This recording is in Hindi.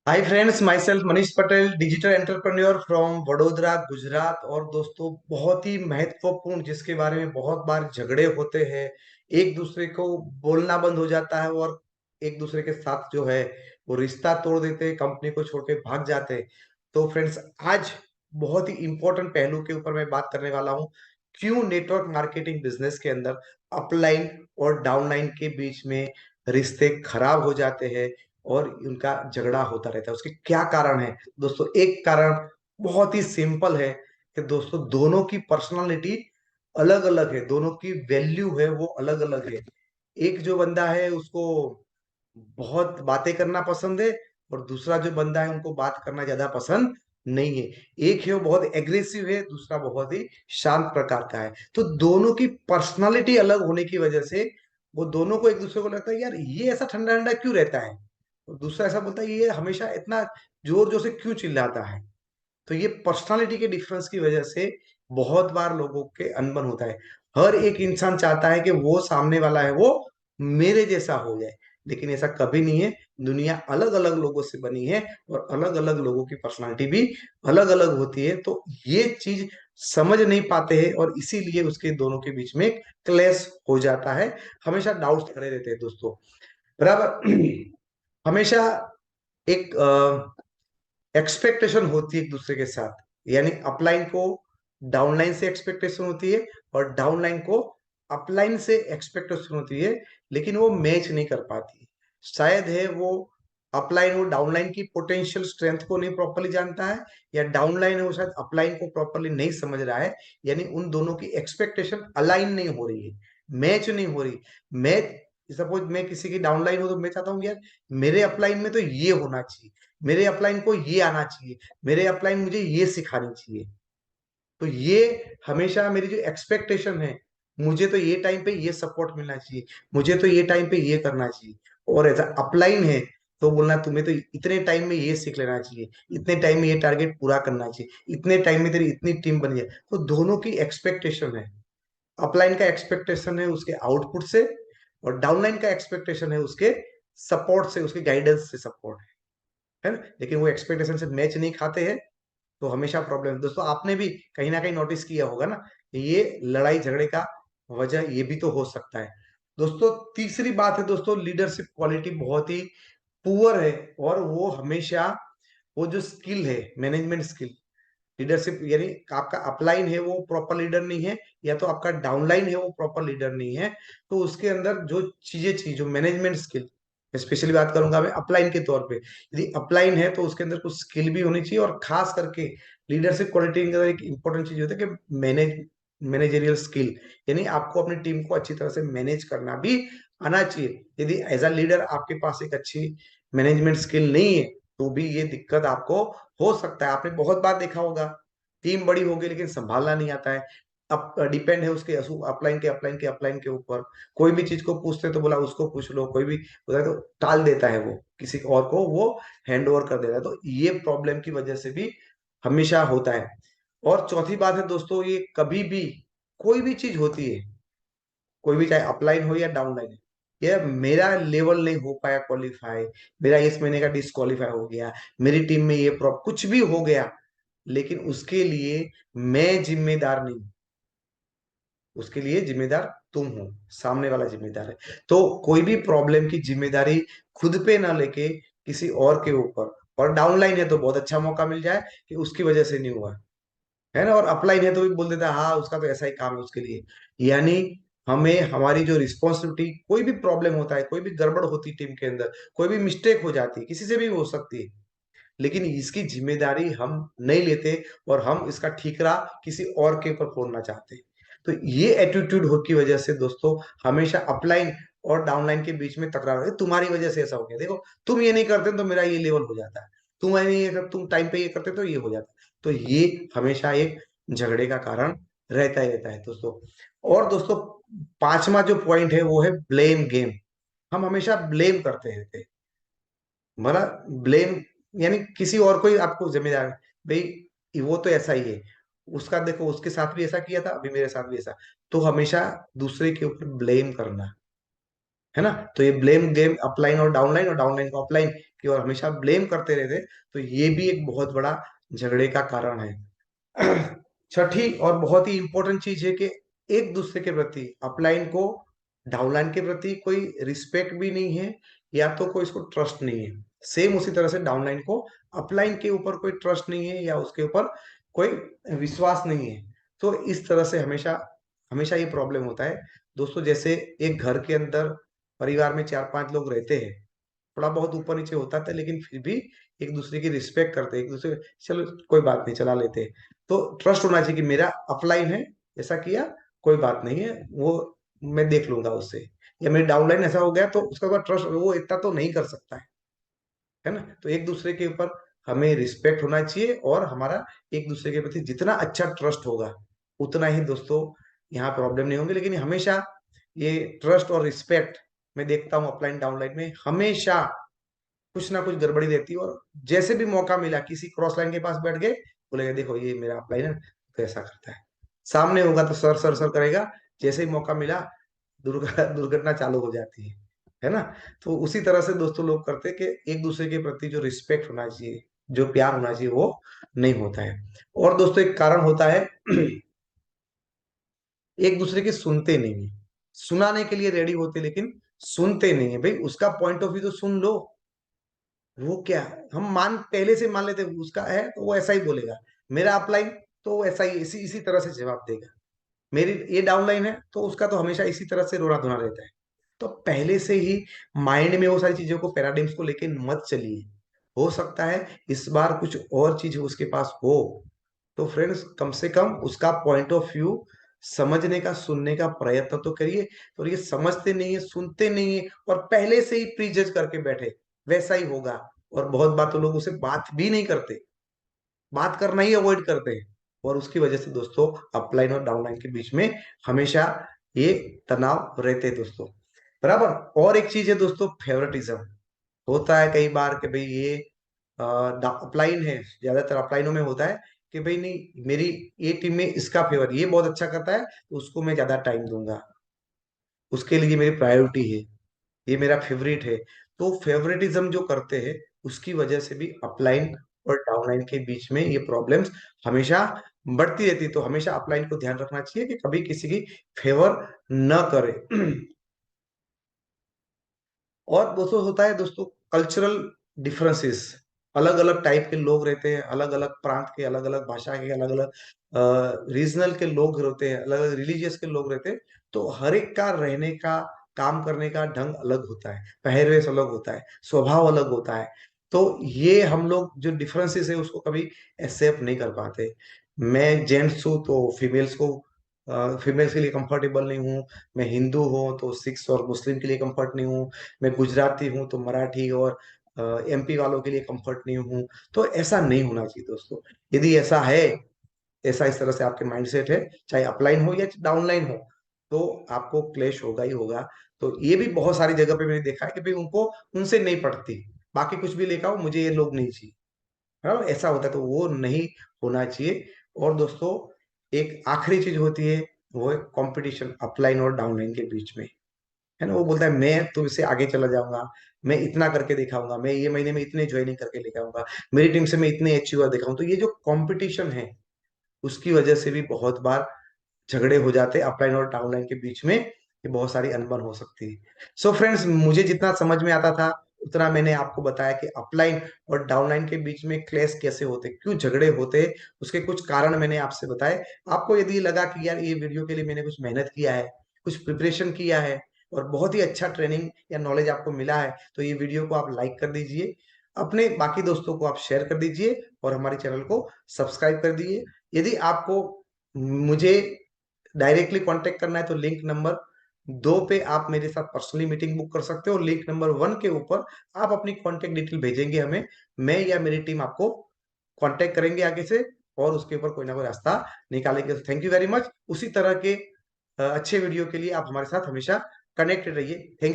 Hi friends, my self Manish Patel, digital entrepreneur from Vadodara Gujarat. और दोस्तों, बहुत ही महत्वपूर्ण जिसके बारे में बहुत बार झगड़े होते हैं, एक दूसरे को बोलना बंद हो जाता है और एक दूसरे के साथ जो है वो रिश्ता तोड़ देते हैं, कंपनी को छोड़ के भाग जाते हैं। तो फ्रेंड्स, आज बहुत ही इंपॉर्टेंट पहलू के ऊपर मैं बात करने वाला हूँ। क्यों नेटवर्क मार्केटिंग बिजनेस के अंदर अपलाइन और डाउनलाइन के बीच में रिश्ते खराब हो जाते हैं और उनका झगड़ा होता रहता है। उसके क्या कारण है दोस्तों? एक कारण बहुत ही सिंपल है कि दोस्तों, दोनों की पर्सनालिटी अलग अलग है, दोनों की वैल्यू है वो अलग अलग है। एक जो बंदा है उसको बहुत बातें करना पसंद है, और दूसरा जो बंदा है उनको बात करना ज्यादा पसंद नहीं है। एक है वो बहुत एग्रेसिव है, दूसरा बहुत ही शांत प्रकार का है। तो दोनों की पर्सनालिटी अलग होने की वजह से वो दोनों को एक दूसरे को लगता है, यार ये ऐसा ठंडा ठंडा क्यों रहता है, और दूसरा ऐसा बोलता है ये हमेशा इतना जोर जोर से क्यों चिल्लाता है। तो ये पर्सनालिटी के डिफरेंस की वजह से बहुत बार लोगों के अनबन होता है। हर एक इंसान चाहता है कि वो सामने वाला है वो मेरे जैसा हो जाए, लेकिन ऐसा कभी नहीं है। दुनिया अलग अलग लोगों से बनी है और अलग अलग लोगों की पर्सनालिटी भी अलग अलग होती है। तो ये चीज समझ नहीं पाते हैं और इसीलिए उसके दोनों के बीच में क्लैश हो जाता है। हमेशा डाउट्स खड़े रहते हैं दोस्तों, बराबर। हमेशा एक एक्सपेक्टेशन होती है एक दूसरे के साथ, यानी अपलाइन को डाउनलाइन से एक्सपेक्टेशन होती है और डाउनलाइन को अपलाइन से एक्सपेक्टेशन होती है, लेकिन वो मैच नहीं कर पाती। शायद है वो अपलाइन वो डाउनलाइन की पोटेंशियल स्ट्रेंथ को नहीं प्रॉपरली जानता है, या डाउनलाइन है वो शायद अपलाइन को प्रॉपरली नहीं समझ रहा है। यानी उन दोनों की एक्सपेक्टेशन अलाइन नहीं हो रही है, मैच नहीं हो रही। मैच, सपोज मैं किसी की डाउनलाइन हूं तो मैं चाहता हूँ यार मेरे अपलाइन में तो ये होना चाहिए, मेरे अपलाइन को ये आना चाहिए, मेरे अपलाइन मुझे ये सिखानी चाहिए। तो ये हमेशा मेरी जो एक्सपेक्टेशन है, मुझे तो ये टाइम पे ये सपोर्ट मिलना चाहिए, मुझे तो ये टाइम पे ये करना चाहिए। और ऐसा अपलाइन है तो बोलना तुम्हें तो इतने टाइम में ये सीख लेना चाहिए, इतने टाइम में ये टारगेट पूरा करना चाहिए, इतने टाइम में तेरी इतनी टीम बन जाए। तो दोनों की एक्सपेक्टेशन है। अपलाइन का एक्सपेक्टेशन है उसके आउटपुट से, और डाउनलाइन का एक्सपेक्टेशन है उसके सपोर्ट से, उसके गाइडेंस से सपोर्ट है ना। लेकिन वो एक्सपेक्टेशन से मैच नहीं खाते हैं, तो हमेशा प्रॉब्लम है। दोस्तों, आपने भी कहीं ना कहीं नोटिस किया होगा ना कि ये लड़ाई झगड़े का वजह ये भी तो हो सकता है। दोस्तों, तीसरी बात है दोस्तों, लीडरशिप क्वालिटी बहुत ही पुअर है। और वो हमेशा वो जो स्किल है, मैनेजमेंट स्किल, लीडरशिप, यानी आपका अपलाइन है वो प्रॉपर लीडर नहीं है, या तो आपका डाउनलाइन है वो प्रॉपर लीडर नहीं है। तो उसके अंदर जो चीजें चाहिए, जो मैनेजमेंट स्किल, स्पेशली बात करूंगा मैं अपलाइन के तौर पे। यदि अपलाइन है तो उसके अंदर कुछ स्किल भी होनी चाहिए, और खास करके लीडरशिप क्वालिटी के अंदर एक इंपॉर्टेंट चीज होती है कि मैनेजरियल स्किल, यानी आपको अपनी टीम को अच्छी तरह से मैनेज करना भी आना चाहिए। यदि एज अ लीडर आपके पास एक अच्छी मैनेजमेंट स्किल नहीं है, तो भी ये दिक्कत आपको हो सकता है। आपने बहुत बार देखा होगा, टीम बड़ी होगी लेकिन संभालना नहीं आता है। अब डिपेंड है उसके अपलाइन के ऊपर। कोई भी चीज को पूछते तो बोला उसको पूछ लो, कोई भी होता है तो टाल देता है, वो किसी और को वो हैंड ओवर कर देता है। तो ये प्रॉब्लम की वजह से भी हमेशा होता है। और चौथी बात है दोस्तों, ये कभी भी कोई भी चीज होती है, कोई भी चाहे अपलाइन हो या डाउनलाइन है, ये मेरा लेवल नहीं हो पाया क्वालिफाई, मेरा इस महीने का डिस्क्वालीफाई हो गया, मेरी टीम में ये प्रॉब्लम कुछ भी हो गया, लेकिन उसके लिए मैं जिम्मेदार नहीं हूं। उसके लिए जिम्मेदार तुम हो, सामने वाला जिम्मेदार है। तो कोई भी प्रॉब्लम की जिम्मेदारी खुद पे ना लेके किसी और के ऊपर, और डाउनलाइन है तो बहुत अच्छा मौका मिल जाए कि उसकी वजह से नहीं हुआ, है ना। और अपलाइन है तो भी बोल देता है हाँ उसका तो ऐसा ही काम है उसके लिए। यानी हमें हमारी जो रिस्पॉन्सिबिलिटी, कोई भी प्रॉब्लम होता है, कोई भी गड़बड़ होती है टीम के अंदर, कोई भी मिस्टेक हो जाती है, किसी से भी हो सकती है, लेकिन इसकी जिम्मेदारी हम नहीं लेते और हम इसका ठीकरा किसी और के ऊपर फोड़ना चाहते हैं। तो ये एटीट्यूड हो की वजह से दोस्तों, हमेशा अपलाइन और डाउनलाइन के बीच में तकरार है। तुम्हारी वजह से ऐसा हो गया, देखो तुम ये नहीं करते तो मेरा ये लेवल हो जाता है, तुम नहीं ये तुम टाइम पे ये करते तो ये हो जाता है। तो ये हमेशा एक झगड़े का कारण रहता ही रहता है दोस्तों। और दोस्तों, पांचवा जो पॉइंट है वो है ब्लेम गेम। हम हमेशा ब्लेम करते रहते हैं, मतलब ब्लेम, यानी किसी और को ही आपको जिम्मेदार है, भाई वो तो ऐसा ही है, उसका देखो उसके साथ भी ऐसा किया था, अभी मेरे साथ भी ऐसा। तो हमेशा दूसरे के ऊपर ब्लेम करना, है ना। तो ये ब्लेम गेम अपलाइन और डाउनलाइन को अपलाइन की और हमेशा ब्लेम करते रहते, तो ये भी एक बहुत बड़ा झगड़े का कारण है। छठी और बहुत ही इंपॉर्टेंट चीज है कि एक दूसरे के प्रति अपलाइन को डाउनलाइन के प्रति कोई रिस्पेक्ट भी नहीं है, या तो कोई इसको ट्रस्ट नहीं है। सेम उसी तरह से डाउनलाइन को अपलाइन के ऊपर कोई ट्रस्ट नहीं है या उसके ऊपर कोई विश्वास नहीं है। तो इस तरह से हमेशा हमेशा ये प्रॉब्लम होता है दोस्तों। जैसे एक घर के अंदर परिवार में 4-5 लोग रहते हैं, थोड़ा बहुत ऊपर नीचे होता था, लेकिन फिर भी एक दूसरे की रिस्पेक्ट करते, एक दूसरे, चलो कोई बात नहीं चला लेते। तो ट्रस्ट होना चाहिए कि मेरा अपलाइन है, ऐसा किया कोई बात नहीं है, वो मैं देख लूंगा उससे। या मेरी डाउनलाइन ऐसा हो गया तो उसका बाद ट्रस्ट वो इतना तो नहीं कर सकता है ना। तो एक दूसरे के ऊपर हमें रिस्पेक्ट होना चाहिए, और हमारा एक दूसरे के प्रति जितना अच्छा ट्रस्ट होगा उतना ही दोस्तों यहाँ प्रॉब्लम नहीं होंगी। लेकिन हमेशा ये ट्रस्ट और रिस्पेक्ट मैं देखता हूँ अपलाइन डाउनलाइन में हमेशा कुछ ना कुछ गड़बड़ी रहती है। और जैसे भी मौका मिला किसी क्रॉस लाइन के पास बैठ गए, बोलेगा देखो ये मेरा अपलाइन है, तो ऐसा करता है। सामने होगा तो सर सर सर करेगा, जैसे ही मौका मिला दुर्घटना चालू हो जाती है ना। तो उसी तरह से दोस्तों लोग करते हैं कि एक दूसरे के प्रति जो रिस्पेक्ट होना चाहिए, जो प्यार होना चाहिए, वो नहीं होता है। और दोस्तों एक कारण होता है एक दूसरे की सुनते नहीं है। सुनाने के लिए रेडी होते लेकिन सुनते नहीं है। भाई उसका पॉइंट ऑफ व्यू तो सुन लो। वो क्या, हम मान पहले से मान लेते हैं उसका है तो वो ऐसा ही बोलेगा। मेरा अपलाइन तो वो ऐसा ही इसी इसी तरह से जवाब देगा। मेरी ये डाउनलाइन है तो उसका तो हमेशा इसी तरह से रोना धोना रहता है। तो पहले से ही माइंड में वो सारी चीजों को, पैराडिम्स को लेके मत चलिए। हो सकता है इस बार कुछ और चीज उसके पास हो, तो फ्रेंड्स कम से कम उसका पॉइंट ऑफ व्यू समझने का, सुनने का प्रयत्न तो करिए। और ये समझते नहीं है, सुनते नहीं है, और पहले से ही प्री जज करके बैठे, वैसा ही होगा। और बहुत बार तो लोग उसे बात भी नहीं करते, बात करना ही अवॉइड करते हैं। और उसकी वजह से दोस्तों अपलाइन और डाउनलाइन के बीच में हमेशा ये तनाव रहते हैं दोस्तों, बराबर। और एक चीज है दोस्तों, फेवरेटिज्म होता है कई बार कि भाई ये अपलाइन है, ज्यादातर अपलाइनों में होता है कि भाई नहीं, मेरी ये टीम में इसका फेवर, ये बहुत अच्छा करता है तो उसको मैं ज्यादा टाइम दूंगा, उसके लिए मेरी प्रायोरिटी है, ये मेरा फेवरेट है। तो फेवरेटिज्म जो करते हैं उसकी वजह से भी अपलाइन और डाउनलाइन के बीच में ये प्रॉब्लम्स हमेशा बढ़ती रहती है। तो हमेशा अपलाइन को ध्यान रखना चाहिए कि कभी किसी की फेवर न करे। और दोस्तों होता है दोस्तों कल्चरल डिफरेंसेस, अलग अलग टाइप के लोग रहते हैं, अलग अलग प्रांत के, अलग अलग भाषा के, अलग अलग रीजनल के लोग होते हैं, अलग अलग रिलीजियस के लोग रहते हैं। तो हर एक का रहने का, काम करने का ढंग अलग होता है, पहरवेश अलग होता है, स्वभाव अलग होता है। तो ये हम लोग जो डिफरेंसेस है उसको कभी एक्सेप्ट नहीं कर पाते। मैं जेंट्स हूँ तो फीमेल्स को, फीमेल्स के लिए कंफर्टेबल नहीं हूँ। मैं हिंदू हूँ तो सिख्स और मुस्लिम के लिए कंफर्ट नहीं हूँ। मैं गुजराती हूँ तो मराठी और एमपी वालों के लिए कंफर्ट नहीं हूँ। तो ऐसा नहीं होना चाहिए दोस्तों। यदि ऐसा है, ऐसा इस तरह से आपके माइंडसेट है, चाहे अपलाइन हो या डाउनलाइन हो, तो आपको क्लेश होगा ही होगा। तो ये भी बहुत सारी जगह पे मैंने देखा है कि भाई उनको, उनसे नहीं पड़ती, बाकी कुछ भी लेकर आओ, मुझे ये लोग नहीं चाहिए, है ना, ऐसा होता है। तो वो नहीं होना चाहिए। और दोस्तों एक आखिरी चीज होती है, वो है कंपटीशन अपलाइन और डाउनलाइन के बीच में, है ना। वो बोलता है मैं तुमसे आगे चला जाऊंगा, मैं इतना करके दिखाऊंगा, मैं ये महीने में इतने ज्वाइनिंग करके लेके आऊंगा, मेरी टीम से मैं इतने अचीवर दिखाऊं। तो ये जो कंपटीशन है उसकी वजह से भी बहुत बार झगड़े हो जाते हैं अपलाइन और डाउनलाइन के बीच में, ये बहुत सारी अनबन हो सकती है। सो फ्रेंड्स मुझे जितना समझ में आता था उतना मैंने आपको बताया कि अपलाइन और डाउनलाइन के बीच में क्लैश कैसे होते, क्यों झगड़े होते, उसके कुछ कारण मैंने आपसे बताए। आपको यदि लगा कि यार ये वीडियो के लिए मैंने कुछ मेहनत किया है, कुछ प्रिपरेशन किया है, और बहुत ही अच्छा ट्रेनिंग या नॉलेज आपको मिला है, तो ये वीडियो को आप लाइक कर दीजिए, अपने बाकी दोस्तों को आप शेयर कर दीजिए, और हमारे चैनल को सब्सक्राइब कर दीजिए। यदि आपको मुझे डायरेक्टली कांटेक्ट करना है तो लिंक नंबर 2 पे आप मेरे साथ पर्सनली मीटिंग बुक कर सकते हो। लिंक नंबर 1 के ऊपर आप अपनी कांटेक्ट डिटेल भेजेंगे हमें, मैं या मेरी टीम आपको कांटेक्ट करेंगे आगे से, और उसके ऊपर कोई ना कोई रास्ता निकालेंगे। Thank you very much. उसी तरह के अच्छे वीडियो के लिए आप हमारे साथ हमेशा कनेक्टेड रहिए। Thank you.